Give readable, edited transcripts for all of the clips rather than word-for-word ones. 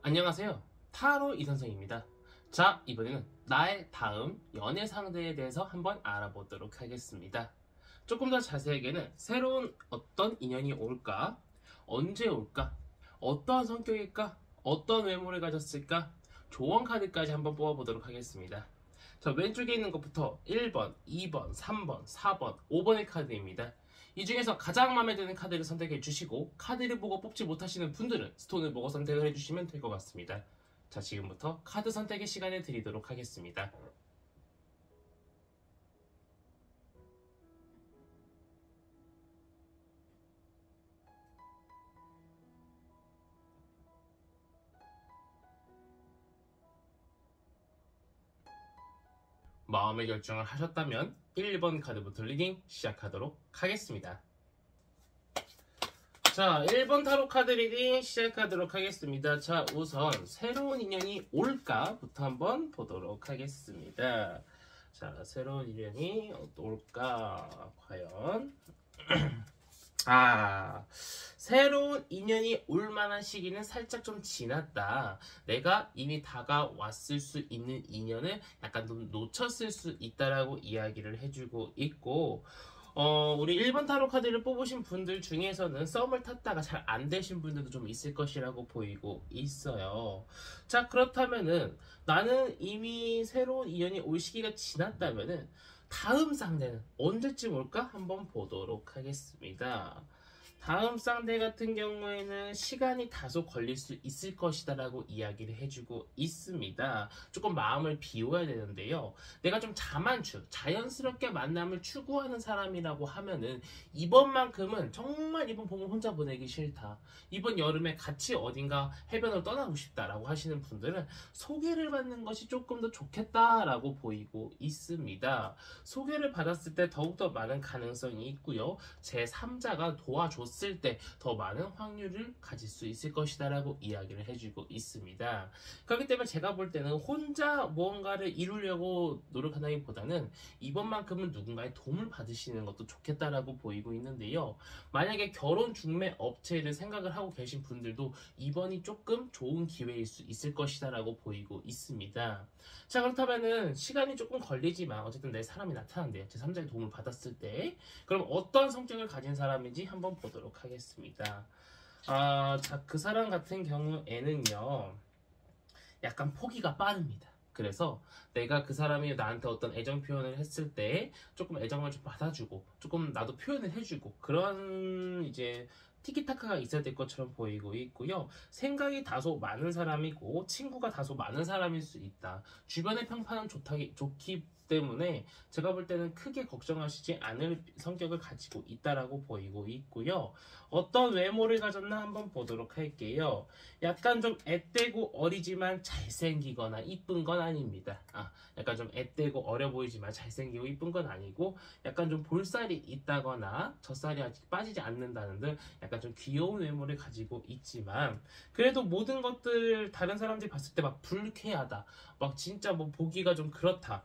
안녕하세요. 타로 이선생입니다. 자, 이번에는 나의 다음 연애 상대에 대해서 한번 알아보도록 하겠습니다. 조금 더 자세하게는 새로운 어떤 인연이 올까? 언제 올까? 어떠한 성격일까? 어떤 외모를 가졌을까? 조언 카드까지 한번 뽑아보도록 하겠습니다. 자, 왼쪽에 있는 것부터 1번, 2번, 3번, 4번, 5번의 카드입니다. 이 중에서 가장 마음에 드는 카드를 선택해 주시고 카드를 보고 뽑지 못하시는 분들은 스톤을 보고 선택을 해주시면 될 것 같습니다. 자, 지금부터 카드 선택의 시간을 드리도록 하겠습니다. 마음의 결정을 하셨다면 1번 카드부터 리딩 시작하도록 하겠습니다. 자, 1번 타로 카드 리딩 시작하도록 하겠습니다. 자, 우선 새로운 인연이 올까부터 한번 보도록 하겠습니다. 자, 새로운 인연이 올까 과연? 새로운 인연이 올 만한 시기는 살짝 좀 지났다. 내가 이미 다가왔을 수 있는 인연을 약간 좀 놓쳤을 수 있다라고 이야기를 해주고 있고, 우리 1번 타로 카드를 뽑으신 분들 중에서는 썸을 탔다가 잘 안 되신 분들도 좀 있을 것이라고 보이고 있어요. 자, 그렇다면은 나는 이미 새로운 인연이 올 시기가 지났다면은 다음 상대는 언제쯤 올까? 한번 보도록 하겠습니다. 다음 상대 같은 경우에는 시간이 다소 걸릴 수 있을 것이다 라고 이야기를 해주고 있습니다. 조금 마음을 비워야 되는데요. 내가 좀 자연스럽게 만남을 추구하는 사람이라고 하면은 이번만큼은 정말 이번 봄을 혼자 보내기 싫다. 이번 여름에 같이 어딘가 해변으로 떠나고 싶다라고 하시는 분들은 소개를 받는 것이 조금 더 좋겠다라고 보이고 있습니다. 소개를 받았을 때 더욱더 많은 가능성이 있고요. 제3자가 도와줬을 때 더 많은 확률을 가질 수 있을 것이다 라고 이야기를 해주고 있습니다. 그렇기 때문에 제가 볼 때는 혼자 무언가를 이루려고 노력한다기보다는 이번만큼은 누군가의 도움을 받으시는 것도 좋겠다라고 보이고 있는데요. 만약에 결혼 중매 업체를 생각을 하고 계신 분들도 이번이 조금 좋은 기회일 수 있을 것이다 라고 보이고 있습니다. 자, 그렇다면은 시간이 조금 걸리지만 어쨌든 내 사람이 나타난대요. 제3자의 도움을 받았을 때 그럼 어떤 성격을 가진 사람인지 한번 보도록 하겠습니다. 자, 그 사람 같은 경우에는요, 약간 포기가 빠릅니다. 그래서 내가 그 사람이 나한테 어떤 애정 표현을 했을 때 조금 애정을 좀 받아주고 조금 나도 표현을 해주고 그런 이제 티키타카가 있어야 될 것처럼 보이고 있고요. 생각이 다소 많은 사람이고 친구가 다소 많은 사람일 수 있다. 주변의 평판은 좋기 때문에 제가 볼 때는 크게 걱정하시지 않을 성격을 가지고 있다라고 보이고 있고요. 어떤 외모를 가졌나 한번 보도록 할게요. 약간 좀 앳되고 어리지만 잘생기거나 이쁜 건 아닙니다. 약간 좀 앳되고 어려 보이지만 잘생기고 이쁜 건 아니고 약간 좀 볼살이 있다거나 젖살이 아직 빠지지 않는다는 등 약간 좀 귀여운 외모를 가지고 있지만 그래도 모든 것들 다른 사람들이 봤을 때 막 불쾌하다. 막 진짜 뭐 보기가 좀 그렇다.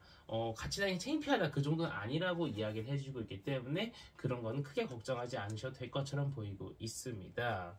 같이 다니기 창피하다. 그 정도는 아니라고 이야기를 해주고 있기 때문에 그런 거는 크게 걱정하지 않으셔도 될 것처럼 보이고 있습니다.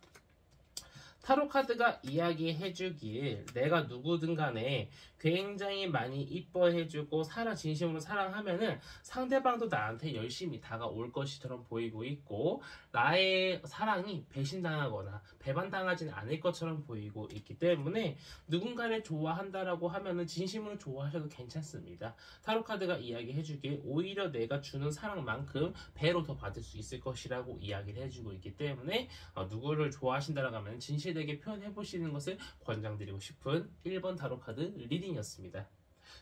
타로 카드가 이야기해주길 내가 누구든 간에 굉장히 많이 이뻐해주고 진심으로 사랑하면은 상대방도 나한테 열심히 다가올 것처럼 보이고 있고 나의 사랑이 배신당하거나 배반당하진 않을 것처럼 보이고 있기 때문에 누군가를 좋아한다라고 하면은 진심으로 좋아하셔도 괜찮습니다. 타로 카드가 이야기해주길 오히려 내가 주는 사랑만큼 배로 더 받을 수 있을 것이라고 이야기를 해주고 있기 때문에 누구를 좋아하신다라고 하면 진실되게 표현해보시는 것을 권장드리고 싶은 1번 타로 카드 리딩이었습니다.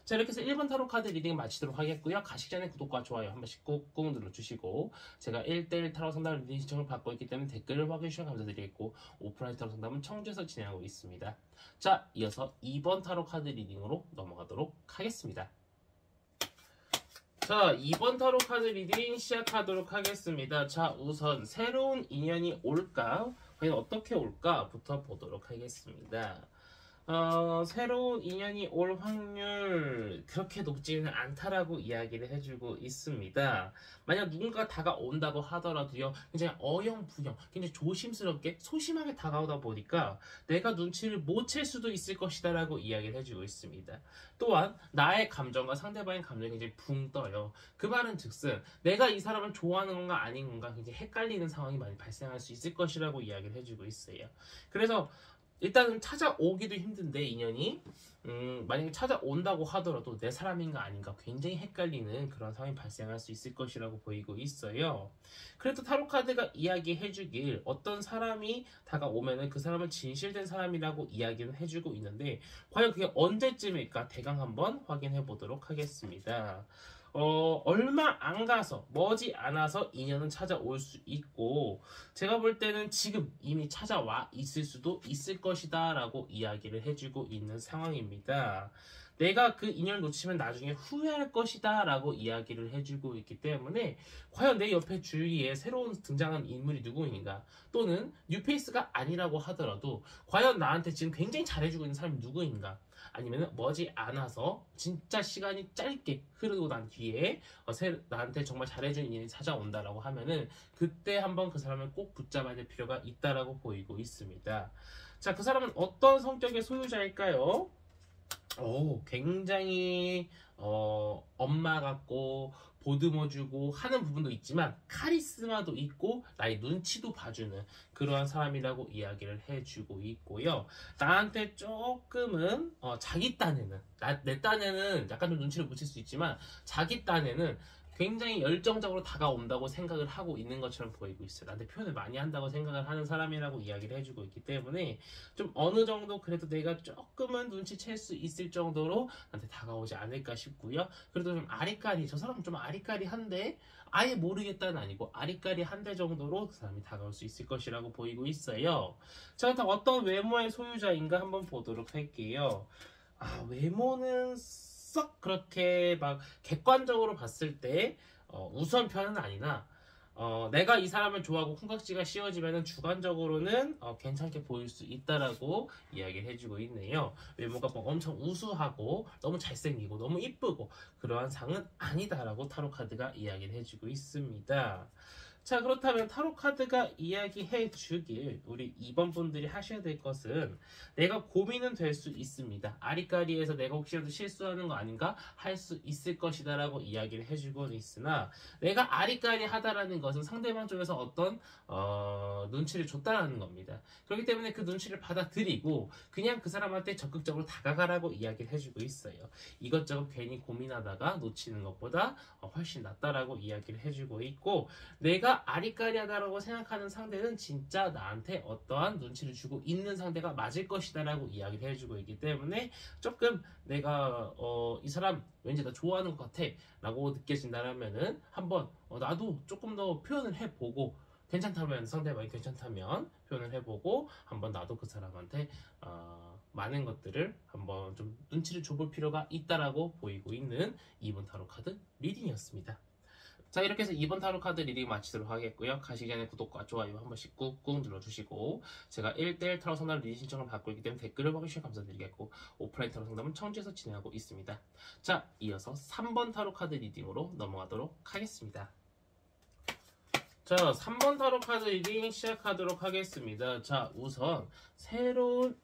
자, 이렇게 해서 1번 타로 카드 리딩 마치도록 하겠고요. 가시기 전에 구독과 좋아요 한 번씩 꾹꾹 눌러주시고 제가 1대1 타로 상담 리딩 신청을 받고 있기 때문에 댓글을 확인해주시면 감사드리겠고 오프라인 타로 상담은 청주에서 진행하고 있습니다. 자, 이어서 2번 타로 카드 리딩으로 넘어가도록 하겠습니다. 자, 2번 타로 카드 리딩 시작하도록 하겠습니다. 자, 우선 새로운 인연이 올까? 과연 어떻게 올까? 부터 보도록 하겠습니다. 새로운 인연이 올 확률 그렇게 높지는 않다라고 이야기를 해주고 있습니다. 만약 누군가 다가온다고 하더라도요, 굉장히 어영부영, 굉장히 조심스럽게 소심하게 다가오다 보니까 내가 눈치를 못 챌 수도 있을 것이다라고 이야기를 해주고 있습니다. 또한 나의 감정과 상대방의 감정이 굉장히 붕 떠요. 그 말은 즉슨 내가 이 사람을 좋아하는 건가 아닌 건가 굉장히 헷갈리는 상황이 많이 발생할 수 있을 것이라고 이야기를 해주고 있어요. 그래서 일단은 찾아오기도 힘든데 인연이 만약에 찾아온다고 하더라도 내 사람인가 아닌가 굉장히 헷갈리는 그런 상황이 발생할 수 있을 것이라고 보이고 있어요. 그래도 타로 카드가 이야기해주길 어떤 사람이 다가오면은 그 사람은 진실된 사람이라고 이야기는 해주고 있는데 과연 그게 언제쯤일까 대강 한번 확인해 보도록 하겠습니다. 얼마 안 가서 머지 않아서 인연은 찾아올 수 있고 제가 볼 때는 지금 이미 찾아와 있을 수도 있을 것이다 라고 이야기를 해주고 있는 상황입니다. 내가 그 인연을 놓치면 나중에 후회할 것이다 라고 이야기를 해주고 있기 때문에 과연 내 옆에 주위에 새로운 등장한 인물이 누구인가 또는 뉴페이스가 아니라고 하더라도 과연 나한테 지금 굉장히 잘해주고 있는 사람이 누구인가 아니면 머지 않아서 진짜 시간이 짧게 흐르고 난 뒤에 나한테 정말 잘해준 인연이 찾아온다라고 하면은 그때 한번 그 사람을 꼭 붙잡아야 될 필요가 있다라고 보이고 있습니다. 자, 그 사람은 어떤 성격의 소유자일까요? 굉장히 엄마 같고 보듬어주고 하는 부분도 있지만 카리스마도 있고 나의 눈치도 봐주는 그러한 사람이라고 이야기를 해주고 있고요. 나한테 조금은 자기 딴에는 내 딴에는 약간 좀 눈치를 못 챌 수 있지만 자기 딴에는 굉장히 열정적으로 다가온다고 생각을 하고 있는 것처럼 보이고 있어요. 나한테 표현을 많이 한다고 생각을 하는 사람이라고 이야기를 해주고 있기 때문에 좀 어느 정도 그래도 내가 조금은 눈치챌 수 있을 정도로 나한테 다가오지 않을까 싶고요. 그래도 좀 아리까리, 저 사람은 좀 아리까리한데 아예 모르겠다는 아니고 아리까리한데 정도로 그 사람이 다가올 수 있을 것이라고 보이고 있어요. 자, 일단 어떤 외모의 소유자인가 한번 보도록 할게요. 외모는 썩 그렇게 막 객관적으로 봤을 때 우선편은 아니나 내가 이 사람을 좋아하고 콩깍지가 씌워지면 주관적으로는 괜찮게 보일 수 있다라고 이야기를 해주고 있네요. 외모가 뭐 엄청 우수하고 너무 잘생기고 너무 이쁘고 그러한 상은 아니다라고 타로 카드가 이야기를 해주고 있습니다. 자, 그렇다면 타로 카드가 이야기해 주길 우리 2번 분들이 하셔야 될 것은 내가 고민은 될 수 있습니다. 아리까리에서 내가 혹시라도 실수하는 거 아닌가 할 수 있을 것이다 라고 이야기를 해주고 있으나 내가 아리까리하다라는 것은 상대방 쪽에서 어떤 눈치를 줬다라는 겁니다. 그렇기 때문에 그 눈치를 받아들이고 그냥 그 사람한테 적극적으로 다가가라고 이야기를 해주고 있어요. 이것저것 괜히 고민하다가 놓치는 것보다 훨씬 낫다라고 이야기를 해주고 있고 내가 아리까리하다라고 생각하는 상대는 진짜 나한테 어떠한 눈치를 주고 있는 상대가 맞을 것이다 라고 이야기를 해주고 있기 때문에 조금 내가 이 사람 왠지 나 좋아하는 것 같아 라고 느껴진다면은 한번 나도 조금 더 표현을 해보고 괜찮다면 상대방이 괜찮다면 표현을 해보고 한번 나도 그 사람한테 많은 것들을 한번 좀 눈치를 줘볼 필요가 있다라고 보이고 있는 2번 타로 카드 리딩이었습니다. 자, 이렇게 해서 2번 타로 카드 리딩 마치도록 하겠고요. 가시기 전에 구독과 좋아요 한 번씩 꾹꾹 눌러주시고 제가 1대1 타로 상담 리딩 신청을 받고 있기 때문에 댓글을 봐주시면 감사드리겠고 오프라인 타로 상담은 청주에서 진행하고 있습니다. 자, 이어서 3번 타로 카드 리딩으로 넘어가도록 하겠습니다. 자, 3번 타로 카드 리딩 시작하도록 하겠습니다. 자, 우선 새로운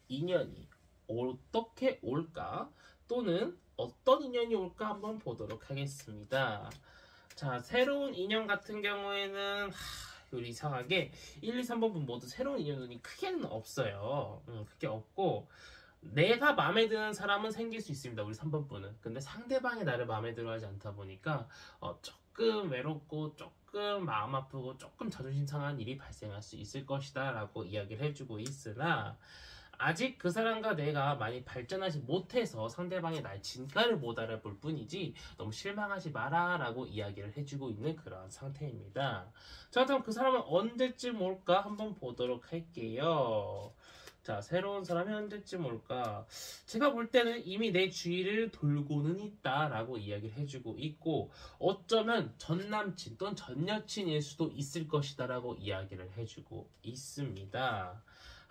인연이 어떻게 올까 또는 어떤 인연이 올까 한번 보도록 하겠습니다. 자, 새로운 인연 같은 경우에는 우리 이상하게 1, 2, 3번 분 모두 새로운 인연이 크게는 없어요. 크게 없고 내가 마음에 드는 사람은 생길 수 있습니다. 우리 3번 분은. 근데 상대방이 나를 마음에 들어 하지 않다 보니까 조금 외롭고 조금 마음 아프고 조금 자존심 상한 일이 발생할 수 있을 것이다 라고 이야기를 해주고 있으나 아직 그 사람과 내가 많이 발전하지 못해서 상대방의 날 진가를 못 알아볼 뿐이지 너무 실망하지 마라 라고 이야기를 해주고 있는 그런 상태입니다. 자, 그럼 그 사람은 언제쯤 올까 한번 보도록 할게요. 자, 새로운 사람이 언제쯤 올까? 제가 볼 때는 이미 내 주위를 돌고는 있다라고 이야기를 해주고 있고 어쩌면 전 남친 또는 전 여친일 수도 있을 것이다 라고 이야기를 해주고 있습니다.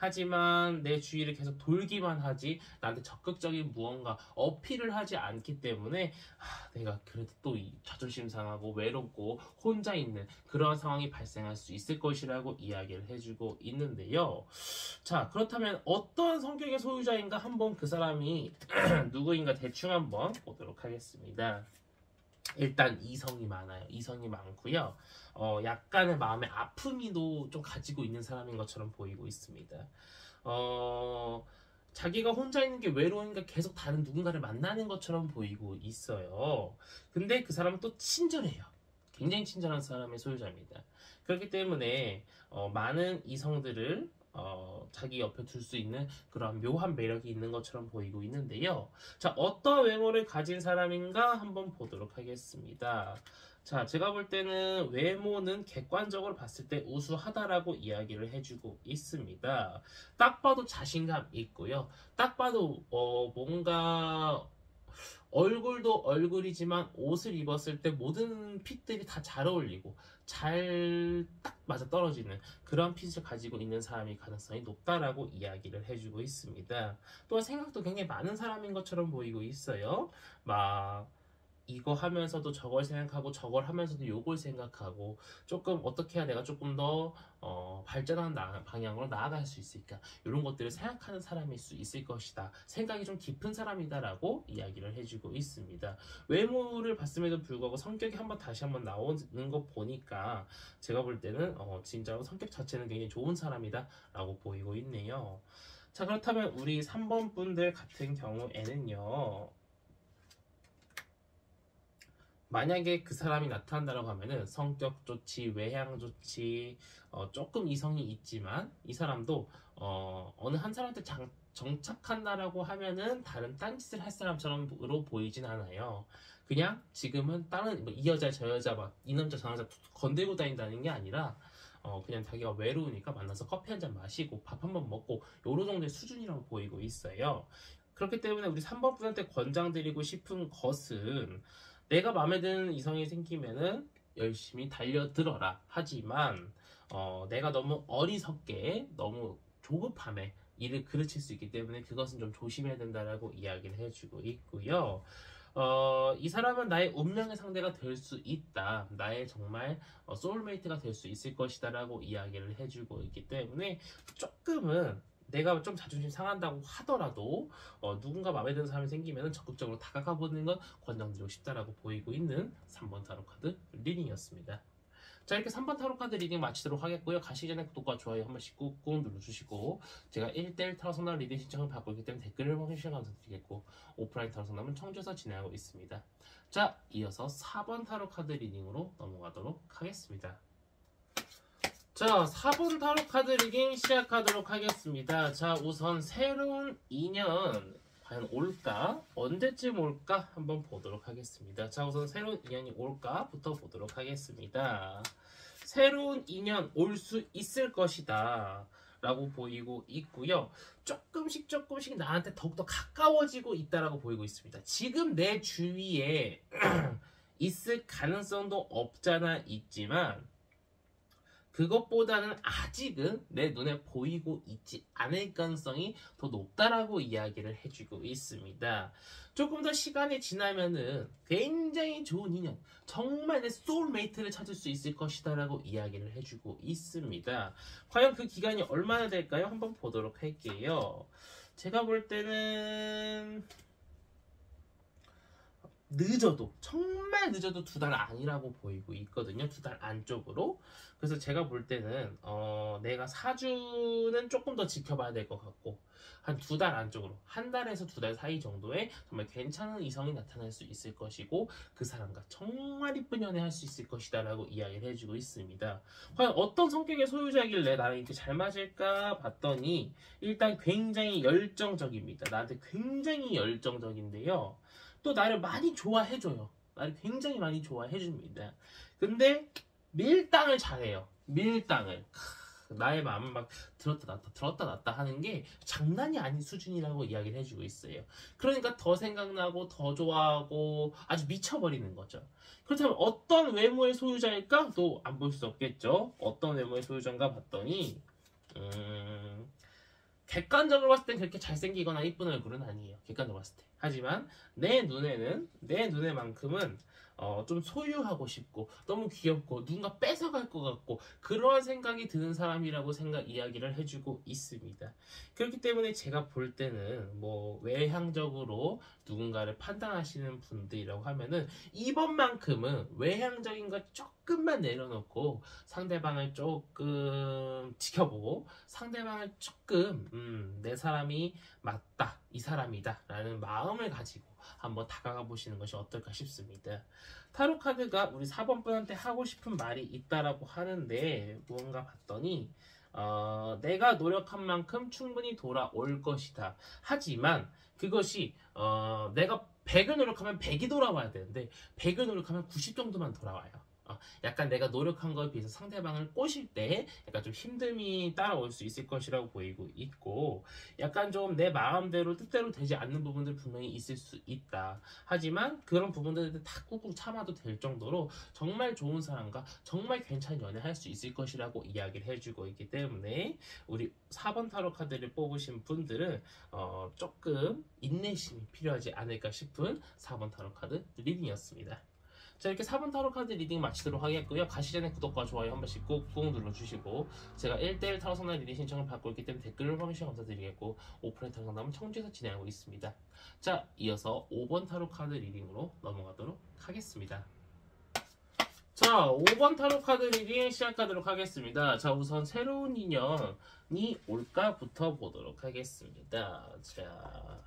하지만 내 주위를 계속 돌기만 하지 나한테 적극적인 무언가 어필을 하지 않기 때문에 내가 그래도 또 이 자존심 상하고 외롭고 혼자 있는 그런 상황이 발생할 수 있을 것이라고 이야기를 해주고 있는데요. 자, 그렇다면 어떤 성격의 소유자인가 한번 그 사람이 누구인가 대충 한번 보도록 하겠습니다. 일단 이성이 많아요. 이성이 많고요. 약간의 마음의 아픔이도 좀 가지고 있는 사람인 것처럼 보이고 있습니다. 자기가 혼자 있는 게 외로우니까 계속 다른 누군가를 만나는 것처럼 보이고 있어요. 근데 그 사람은 또 친절해요. 굉장히 친절한 사람의 소유자입니다. 그렇기 때문에 많은 이성들을 자기 옆에 둘 수 있는 그런 묘한 매력이 있는 것처럼 보이고 있는데요. 자, 어떤 외모를 가진 사람인가 한번 보도록 하겠습니다. 자, 제가 볼 때는 외모는 객관적으로 봤을 때 우수하다라고 이야기를 해주고 있습니다. 딱 봐도 자신감 있고요. 딱 봐도 뭔가 얼굴도 얼굴이지만 옷을 입었을 때 모든 핏들이 다 잘 어울리고 잘 딱 맞아 떨어지는 그런 핏을 가지고 있는 사람이 가능성이 높다라고 이야기를 해주고 있습니다. 또한 생각도 굉장히 많은 사람인 것처럼 보이고 있어요. 막 이거 하면서도 저걸 생각하고 저걸 하면서도 요걸 생각하고 조금 어떻게 해야 내가 조금 더 발전하는 방향으로 나아갈 수 있을까 이런 것들을 생각하는 사람일 수 있을 것이다. 생각이 좀 깊은 사람이다라고 이야기를 해주고 있습니다. 외모를 봤음에도 불구하고 성격이 다시 한번 나오는 거 보니까 제가 볼 때는 진짜로 성격 자체는 굉장히 좋은 사람이다라고 보이고 있네요. 자, 그렇다면 우리 3번 분들 같은 경우에는요. 만약에 그 사람이 나타난다고 하면은 성격 좋지, 외향 좋지, 조금 이성이 있지만 이 사람도 어느 한 사람한테 정착한다라고 하면은 다른 딴짓을 할 사람처럼으로 보이진 않아요. 그냥 지금은 다른 이 여자 저 여자 막 이 남자 저 남자 건들고 다닌다는 게 아니라 그냥 자기가 외로우니까 만나서 커피 한 잔 마시고 밥 한 번 먹고 요런 정도의 수준이라고 보이고 있어요. 그렇기 때문에 우리 3번 분한테 권장드리고 싶은 것은 내가 마음에 드는 이성이 생기면은 열심히 달려들어라. 하지만 내가 너무 어리석게 너무 조급함에 이를 그르칠 수 있기 때문에 그것은 좀 조심해야 된다라고 이야기를 해주고 있고요. 이 사람은 나의 운명의 상대가 될 수 있다. 나의 정말 소울메이트가 될 수 있을 것이다 라고 이야기를 해주고 있기 때문에 조금은 내가 좀 자존심 상한다고 하더라도 누군가 마음에 드는 사람이 생기면 적극적으로 다가가 보는 건 권장드리고 싶다라고 보이고 있는 3번 타로 카드 리딩이었습니다. 자, 이렇게 3번 타로 카드 리딩 마치도록 하겠고요. 가시기 전에 구독과 좋아요 한 번씩 꾹꾹 눌러주시고 제가 1대1 타로 상담 리딩 신청을 받고 있기 때문에 댓글을 확인해주시면 감사드리겠고 오프라인 타로 상담은 청주에서 진행하고 있습니다. 자, 이어서 4번 타로 카드 리딩으로 넘어가도록 하겠습니다. 자, 4번 타로 카드 리딩 시작하도록 하겠습니다. 자, 우선 새로운 인연 과연 올까? 언제쯤 올까? 한번 보도록 하겠습니다. 자, 우선 새로운 인연이 올까부터 보도록 하겠습니다. 새로운 인연 올 수 있을 것이다 라고 보이고 있고요. 조금씩 나한테 더욱더 가까워지고 있다라고 보이고 있습니다. 지금 내 주위에 있을 가능성도 없잖아 있지만 그것보다는 아직은 내 눈에 보이고 있지 않을 가능성이 더 높다라고 이야기를 해주고 있습니다. 조금 더 시간이 지나면은 굉장히 좋은 인연, 정말 내 소울메이트를 찾을 수 있을 것이다 라고 이야기를 해주고 있습니다. 과연 그 기간이 얼마나 될까요? 한번 보도록 할게요. 제가 볼 때는 늦어도 정말 늦어도 2달 안이라고 보이고 있거든요. 2달 안쪽으로. 그래서 제가 볼 때는 내가 4주는 조금 더 지켜봐야 될 것 같고 한 2달 안쪽으로 1달에서 2달 사이 정도에 정말 괜찮은 이성이 나타날 수 있을 것이고 그 사람과 정말 이쁜 연애할 수 있을 것이다 라고 이야기를 해주고 있습니다. 과연 어떤 성격의 소유자길래 나랑 이렇게 잘 맞을까 봤더니 일단 굉장히 열정적입니다. 나한테 굉장히 열정적인데요. 또 나를 많이 좋아해줘요. 나를 굉장히 많이 좋아해줍니다. 근데 밀당을 잘해요. 밀당을. 나의 마음을 막 들었다 놨다 하는 게 장난이 아닌 수준이라고 이야기를 해주고 있어요. 그러니까 더 생각나고 더 좋아하고 아주 미쳐버리는 거죠. 그렇다면 어떤 외모의 소유자일까? 또 안 볼 수 없겠죠. 어떤 외모의 소유자인가 봤더니 객관적으로 봤을 땐 그렇게 잘생기거나 이쁜 얼굴은 아니에요. 객관적으로 봤을 때. 하지만 내 눈에만큼은 좀 소유하고 싶고 너무 귀엽고 누군가 뺏어갈 것 같고 그런 생각이 드는 사람이라고 이야기를 해주고 있습니다. 그렇기 때문에 제가 볼 때는 뭐 외향적으로 누군가를 판단하시는 분들이라고 하면은 이번만큼은 외향적인 거 조금만 내려놓고 상대방을 조금 지켜보고 상대방을 조금 내 사람이 맞다, 이 사람이다 라는 마음을 가지고 한번 다가가 보시는 것이 어떨까 싶습니다. 타로 카드가 우리 4번 분한테 하고 싶은 말이 있다라고 하는데 무언가 봤더니 내가 노력한 만큼 충분히 돌아올 것이다. 하지만 그것이 내가 100을 노력하면 100이 돌아와야 되는데 100을 노력하면 90 정도만 돌아와요. 약간 내가 노력한 거에 비해서 상대방을 꼬실 때 약간 좀 힘듦이 따라올 수 있을 것이라고 보이고 있고 약간 좀 내 마음대로 뜻대로 되지 않는 부분들 분명히 있을 수 있다. 하지만 그런 부분들을 다 꾹꾹 참아도 될 정도로 정말 좋은 사람과 정말 괜찮은 연애할 수 있을 것이라고 이야기를 해주고 있기 때문에 우리 4번 타로 카드를 뽑으신 분들은 조금 인내심이 필요하지 않을까 싶은 4번 타로 카드 리딩이었습니다. 자, 이렇게 4번 타로 카드 리딩 마치도록 하겠고요. 가시 전에 구독과 좋아요 한 번씩 꾹꾹 눌러주시고 제가 1대1 타로 상담 리딩 신청을 받고 있기 때문에 댓글을 확인해 감사드리겠고 오프라인 타로 상담은 청주에서 진행하고 있습니다. 자, 이어서 5번 타로 카드 리딩으로 넘어가도록 하겠습니다. 자, 5번 타로 카드 리딩 시작하도록 하겠습니다. 자, 우선 새로운 인연이 올까부터 보도록 하겠습니다. 자,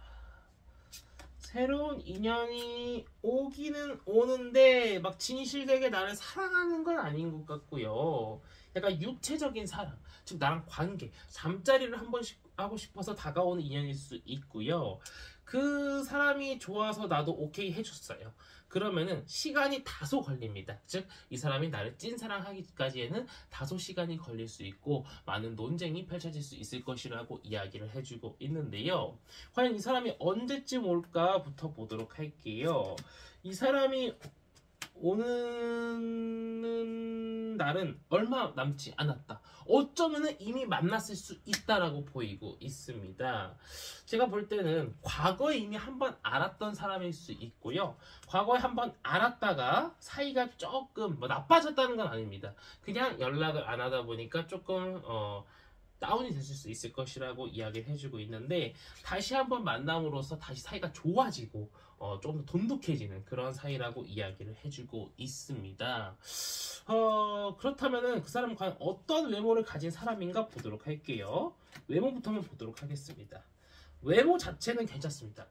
새로운 인연이 오기는 오는데 막 진실되게 나를 사랑하는 건 아닌 것 같고요. 약간 육체적인 사랑, 즉 나랑 관계, 잠자리를 한 번씩 하고 싶어서 다가오는 인연일 수 있고요. 그 사람이 좋아서 나도 오케이 해줬어요. 그러면은 시간이 다소 걸립니다. 즉 이 사람이 나를 찐사랑하기까지에는 다소 시간이 걸릴 수 있고 많은 논쟁이 펼쳐질 수 있을 것이라고 이야기를 해주고 있는데요. 과연 이 사람이 언제쯤 올까부터 보도록 할게요. 이 사람이 오는 날은 얼마 남지 않았다. 어쩌면은 이미 만났을 수 있다라고 보이고 있습니다. 제가 볼 때는 과거에 이미 한번 알았던 사람일 수 있고요. 과거에 한번 알았다가 사이가 조금 나빠졌다는 건 아닙니다. 그냥 연락을 안 하다 보니까 조금 다운이 됐을 수 있을 것이라고 이야기를 해주고 있는데 다시 한번 만남으로써 다시 사이가 좋아지고 조금 더 돈독해지는 그런 사이라고 이야기를 해주고 있습니다. 그렇다면은 그 사람은 과연 어떤 외모를 가진 사람인가 보도록 할게요. 외모부터 한번 보도록 하겠습니다. 외모 자체는 괜찮습니다.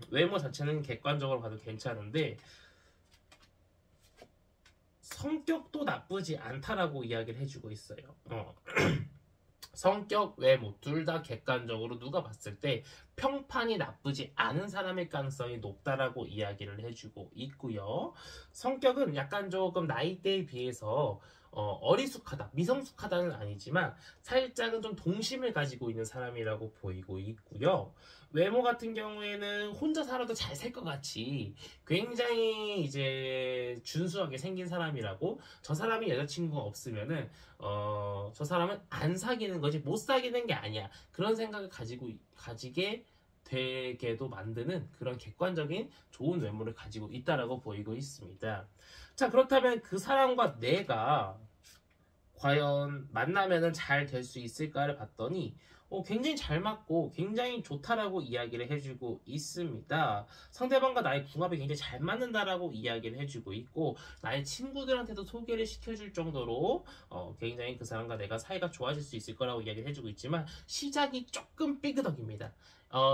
외모 자체는 객관적으로 봐도 괜찮은데 성격도 나쁘지 않다라고 이야기를 해주고 있어요. 성격, 외모 둘 다 객관적으로 누가 봤을 때 평판이 나쁘지 않은 사람일 가능성이 높다라고 이야기를 해주고 있고요. 성격은 약간 조금 나이대에 비해서 어리숙하다, 미성숙하다는 아니지만 살짝은 좀 동심을 가지고 있는 사람이라고 보이고 있고요. 외모 같은 경우에는 혼자 살아도 잘 살 것 같이 굉장히 이제 준수하게 생긴 사람이라고 저 사람이 여자친구가 없으면은 저 사람은 안 사귀는 거지 못 사귀는 게 아니야 그런 생각을 가지게 되게도 만드는 그런 객관적인 좋은 외모를 가지고 있다라고 보이고 있습니다. 자, 그렇다면 그 사람과 내가 과연 만나면은 잘 될 수 있을까를 봤더니 굉장히 잘 맞고 굉장히 좋다라고 이야기를 해주고 있습니다. 상대방과 나의 궁합이 굉장히 잘 맞는다라고 이야기를 해주고 있고 나의 친구들한테도 소개를 시켜줄 정도로 굉장히 그 사람과 내가 사이가 좋아질 수 있을 거라고 이야기를 해주고 있지만 시작이 조금 삐그덕입니다.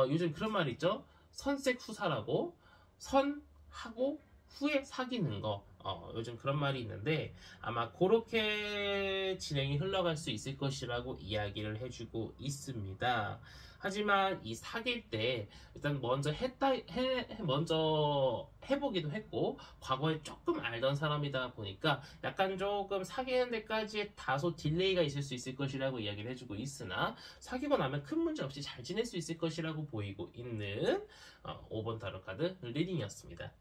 요즘 그런 말 있죠? 선색 후사라고 선하고 후에 사귀는 거 요즘 그런 말이 있는데 아마 그렇게 진행이 흘러갈 수 있을 것이라고 이야기를 해주고 있습니다. 하지만 이 사귈 때 일단 먼저 먼저 해보기도 했고 과거에 조금 알던 사람이다 보니까 약간 조금 사귀는 데까지 다소 딜레이가 있을 수 있을 것이라고 이야기를 해주고 있으나 사귀고 나면 큰 문제 없이 잘 지낼 수 있을 것이라고 보이고 있는 5번 타로 카드 리딩이었습니다.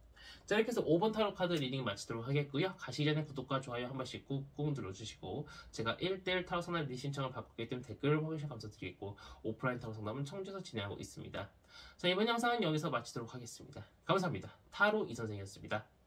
자, 이렇게 해서 5번 타로 카드 리딩 마치도록 하겠고요. 가시기 전에 구독과 좋아요 한 번씩 꾹꾹 눌러주시고, 제가 1대1 타로 상담 리딩 신청을 받고 있기 때문에 댓글을 확인해 감사드리겠고, 오프라인 타로 상담은 청주에서 진행하고 있습니다. 자, 이번 영상은 여기서 마치도록 하겠습니다. 감사합니다. 타로 이선생이었습니다.